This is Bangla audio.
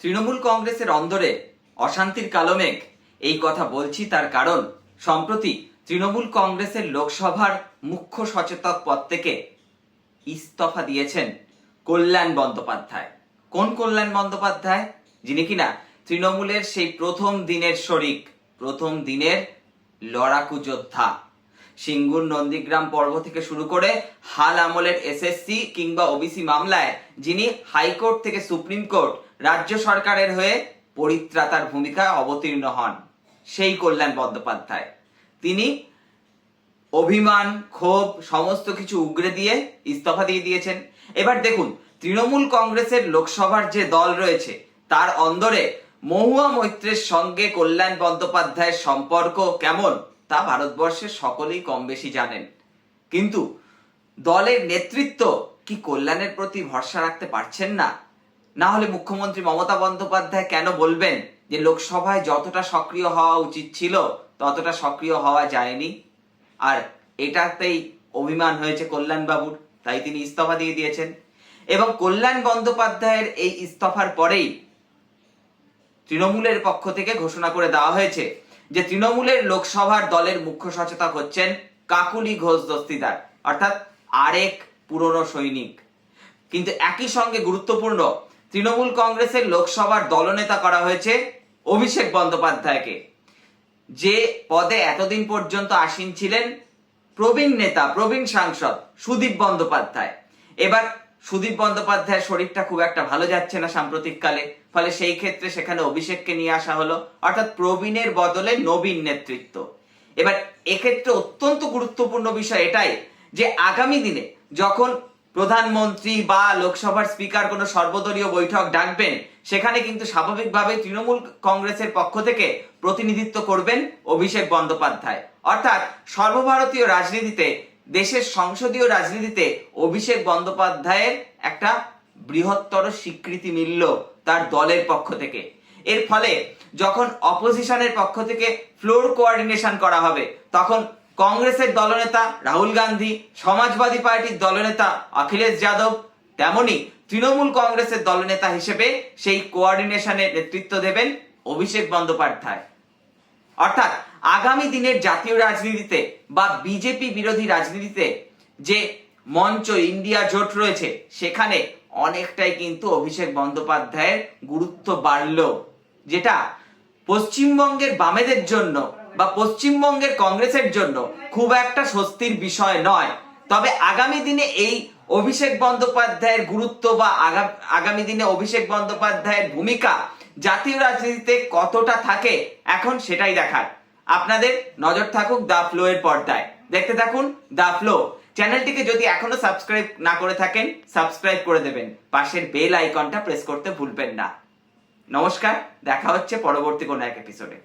তৃণমূল কংগ্রেসের অন্দরে অশান্তির কালো মেঘ। এই কথা বলছি তার কারণ সম্প্রতি তৃণমূল কংগ্রেসের লোকসভার মুখ্য সচেতক পদ থেকে ইস্তফা দিয়েছেন কল্যাণ বন্দ্যোপাধ্যায়। কোন কল্যাণ বন্দ্যোপাধ্যায়? যিনি কিনা তৃণমূলের সেই প্রথম দিনের শরিক, প্রথম দিনের লড়াকু যোদ্ধা। সিঙ্গুর নন্দীগ্রাম পর্ব থেকে শুরু করে হাল আমলের এসএসসি কিংবা ওবিসি মামলায় যিনি হাইকোর্ট থেকে সুপ্রিম কোর্ট, রাজ্য সরকারের হয়ে পরিত্রাতার ভূমিকায় অবতীর্ণ হন, সেই কল্যাণ বন্দ্যোপাধ্যায়। তিনি অভিমান, ক্ষোভ সমস্ত কিছু উগরে দিয়ে ইস্তফা দিয়ে দিয়েছেন। এবার দেখুন, তৃণমূল কংগ্রেসের লোকসভার যে দল রয়েছে তার অন্দরে মহুয়া মৈত্রের সঙ্গে কল্যাণ বন্দ্যোপাধ্যায়ের সম্পর্ক কেমন তা ভারতবর্ষের সকলেই কম বেশি জানেন। কিন্তু দলের নেতৃত্ব কি কল্যাণের প্রতি ভরসা রাখতে পারছেন না? না হলে মুখ্যমন্ত্রী মমতা বন্দ্যোপাধ্যায় কেন বলবেন যে লোকসভায় যতটা সক্রিয় হওয়া উচিত ছিল ততটা সক্রিয় হওয়া যায়নি? আর এটাতেই অভিমান হয়েছে কল্যাণ বাবুর, তাই তিনি ইস্তফা দিয়ে দিয়েছেন। এবং কল্যাণ বন্দ্যোপাধ্যায়ের এই ইস্তফার পরেই তৃণমূলের পক্ষ থেকে ঘোষণা করে দেওয়া হয়েছে যে তৃণমূলের লোকসভার দলের মুখ্য সচেতক হচ্ছেন কাকুলি ঘোষ দস্তিদার, অর্থাৎ আরেক পুরনো সৈনিক। কিন্তু একই সঙ্গে গুরুত্বপূর্ণ, তৃণমূল কংগ্রেসের লোকসভার দলনেতা করা হয়েছে অভিষেক বন্দ্যোপাধ্যায়কে, যে পদে এতদিন পর্যন্ত আসীন ছিলেন প্রবীণ নেতা, প্রবীণ সাংসদ সুদীপ বন্দ্যোপাধ্যায়। এবার সুদীপ বন্দ্যোপাধ্যায়ের শরীরটা খুব একটা ভালো যাচ্ছে না সাম্প্রতিককালে, ফলে সেই ক্ষেত্রে সেখানে অভিষেককে নিয়ে আসা হলো, অর্থাৎ প্রবীণের বদলে নবীন নেতৃত্ব। এবার এক্ষেত্রে অত্যন্ত গুরুত্বপূর্ণ বিষয় এটাই যে আগামী দিনে যখন প্রধানমন্ত্রী বা লোকসভার স্পিকার কোনো সর্বদলীয় বৈঠক ডাকবেন, সেখানে কিন্তু স্বাভাবিকভাবে তৃণমূল কংগ্রেসের পক্ষ থেকে প্রতিনিধিত্ব করবেন অভিষেক বন্দ্যোপাধ্যায়। অর্থাৎ সর্বভারতীয় রাজনীতিতে, দেশের সংসদীয় রাজনীতিতে অভিষেক বন্দ্যোপাধ্যায়ের একটা বৃহত্তর স্বীকৃতি মিলল তার দলের পক্ষ থেকে। এর ফলে যখন অপোজিশনের পক্ষ থেকে ফ্লোর কোঅর্ডিনেশন করা হবে, তখন কংগ্রেসের দলনেতা রাহুল গান্ধী, সমাজবাদী পার্টির দলনেতা অখিলেশ যাদব, তেমনি তৃণমূল কংগ্রেসের দলনেতা হিসেবে সেই কোঅর্ডিনেশনের নেতৃত্ব দেবেন অভিষেক বন্দ্যোপাধ্যায়। অর্থাৎ আগামী দিনের জাতীয় রাজনীতিতে বা বিজেপি বিরোধী রাজনীতিতে যে মঞ্চ ইন্ডিয়া জোট রয়েছে, সেখানে অনেকটাই কিন্তু অভিষেক বন্দ্যোপাধ্যায়ের গুরুত্ব বাড়ল, যেটা পশ্চিমবঙ্গের বামেদের জন্য বা পশ্চিমবঙ্গের কংগ্রেসের জন্য খুব একটা স্বস্তির বিষয় নয়। তবে আগামী দিনে এই অভিষেক বন্দ্যোপাধ্যায়ের গুরুত্ব বা আগামী দিনে অভিষেক বন্দ্যোপাধ্যায়ের ভূমিকা জাতীয় রাজনীতিতে কতটা থাকে, এখন সেটাই দেখার। আপনাদের নজর থাকুক দা ফ্লো এর পর্দায়, দেখতে থাকুন দা ফ্লো। চ্যানেলটিকে যদি এখনো সাবস্ক্রাইব না করে থাকেন, সাবস্ক্রাইব করে দেবেন, পাশের বেল আইকনটা প্রেস করতে ভুলবেন না। নমস্কার, দেখা হচ্ছে পরবর্তী কোনো এক এপিসোডে।